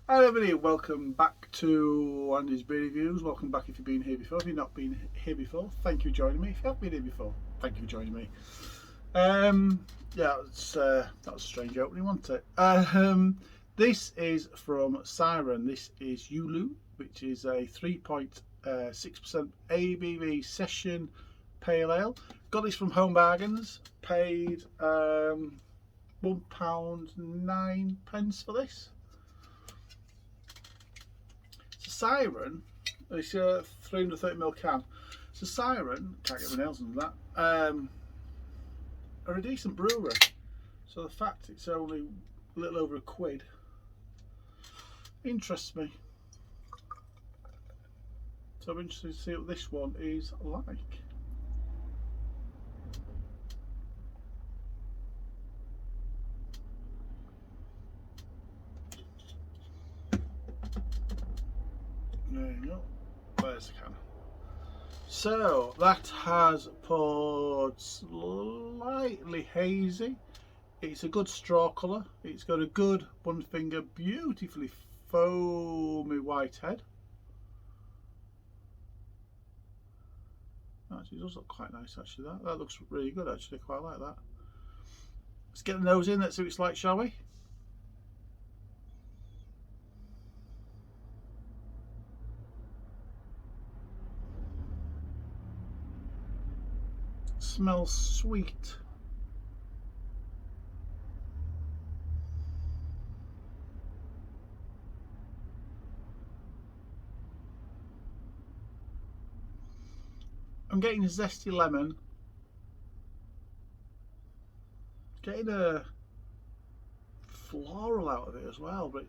Hi everybody, welcome back to Andy's Beer Reviews. Welcome back if you've been here before. If you've not been here before, thank you for joining me. If you have been here before, thank you for joining me. Yeah, that was a strange opening, wasn't it? This is from Siren. This is Yu Lu, which is a 3.6% ABV session pale ale. Got this from Home Bargains. Paid £1.09 for this. Siren, it's a 330ml can. So Siren, can't get my nails on that, are a decent brewer. So the fact it's only a little over £1 interests me. So I'm interested to see what this one is like. There you go. There's the can. So that has poured slightly hazy. It's a good straw colour. It's got a good one finger, beautifully foamy white head. Actually, it does look quite nice. Actually, that looks really good. Actually, quite like that. Let's get the nose in. Let's see what it's like, shall we? Smells sweet. I'm getting a zesty lemon. Getting a floral out of it as well, but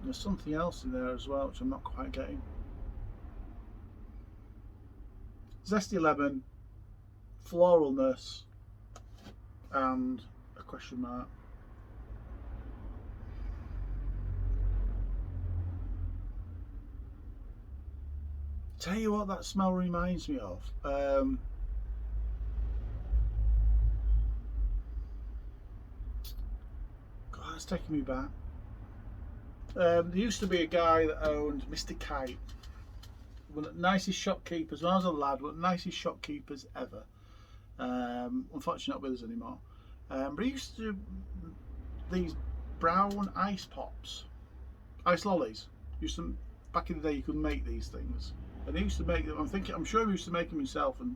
there's something else in there as well, which I'm not quite getting. Zesty lemon, floralness, and a question mark. Tell you what that smell reminds me of. God, it's taking me back. There used to be a guy that owned Mr. Kite. One of the nicest shopkeepers, when I was a lad, one of the nicest shopkeepers ever. Unfortunately not with us anymore. But he used to do these brown ice pops, ice lollies. Back in the day you could make these things. And he used to make them, I'm sure he used to make them himself and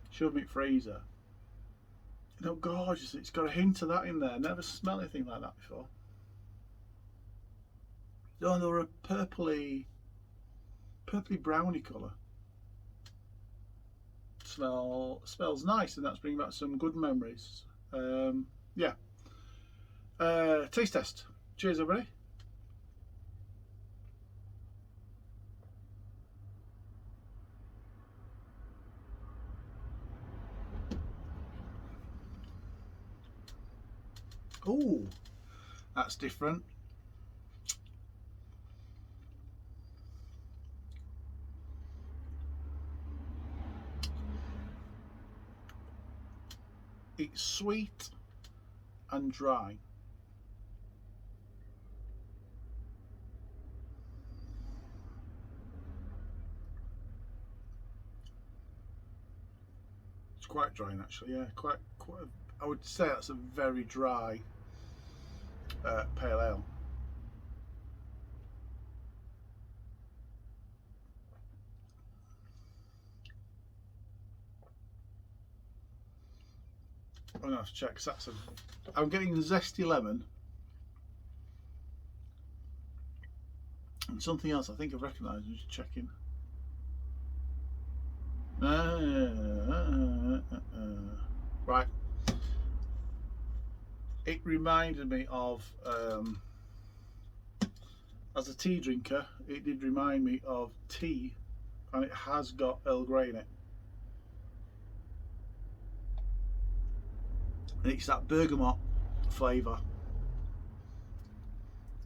shove them in freezer. You know, gorgeous. It's got a hint of that in there. Never smelled anything like that before. Oh, they were a purpley browny colour. Smells nice, and that's bringing back some good memories. Yeah. Taste test. Cheers, everybody. Oh, that's different. It's sweet and dry. It's quite dry, actually. Yeah, quite. I would say that's a very dry pale ale. I'm gonna have to check. Cause I'm getting zesty lemon and something else. I think I've recognised. I'm just checking. Right. It reminded me of, as a tea drinker, it did remind me of tea, and it has got Earl Grey in it. And it's that bergamot flavour.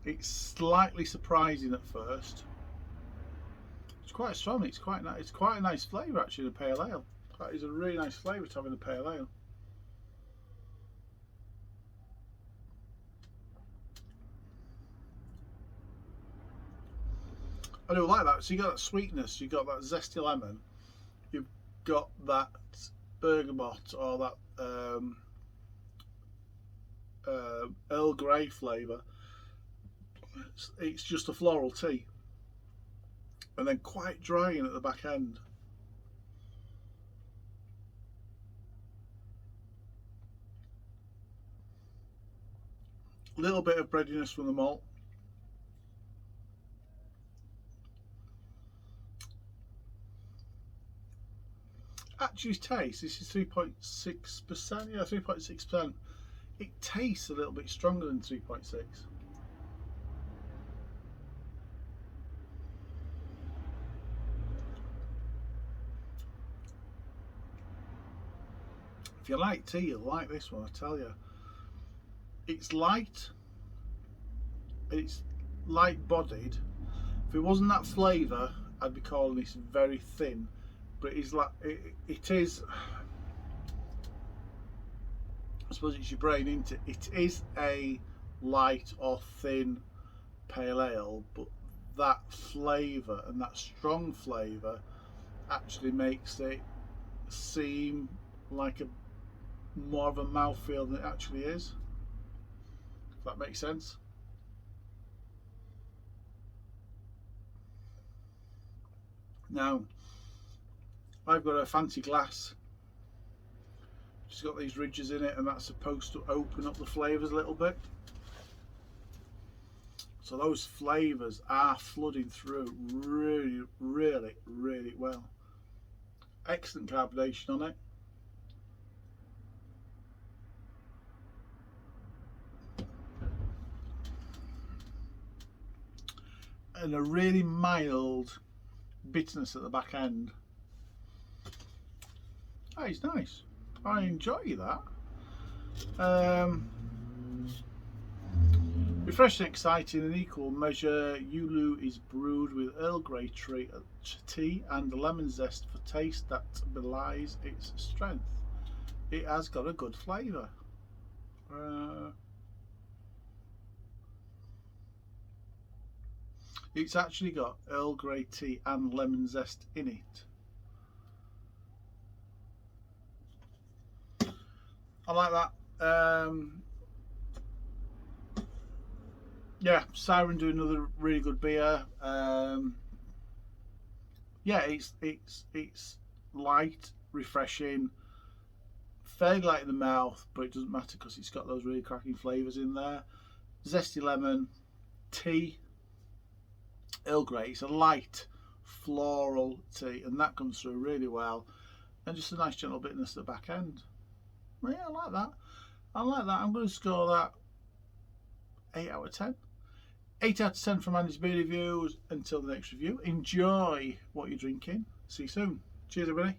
It's slightly surprising at first. It's quite strong. It's quite a nice flavour actually. The pale ale. That is a really nice flavour to have in a pale ale. I do like that. So you got that sweetness, you got that zesty lemon, you've got that bergamot or that Earl Grey flavour. It's just a floral tea, and then quite drying at the back end. A little bit of breadiness from the malt. Actually taste, this is 3.6%, yeah, 3.6%. It tastes a little bit stronger than 3.6. If you like tea, you'll like this one, I tell you. It's light, it's light bodied. If it wasn't that flavour, I'd be calling this very thin, but it is like, it is, I suppose it's your brain, isn't it? It is a light or thin pale ale, but that flavour and that strong flavour actually makes it seem like a more of a mouthfeel than it actually is, if that makes sense. Now I've got a fancy glass, it's got these ridges in it, and that's supposed to open up the flavours a little bit, so those flavours are flooding through really, really, really well. Excellent carbonation on it. And a really mild bitterness at the back end. Oh, it's nice. I enjoy that. Refreshing, exciting, in equal measure, Yu Lu is brewed with Earl Grey tea and lemon zest for taste that belies its strength. It has got a good flavour. It's actually got Earl Grey tea and lemon zest in it. I like that. Yeah, Siren do another really good beer. Yeah, it's light, refreshing, fairly light in the mouth, but it doesn't matter because it's got those really cracking flavours in there. Zesty lemon, tea, Earl Grey. It's a light floral tea, and that comes through really well, and just a nice gentle bitterness at the back end. Well, yeah, I like that. I like that. I'm going to score that 8 out of 10. 8 out of 10 from Andy's beer reviews. Until the next review, enjoy what you're drinking. See you soon. Cheers, everybody.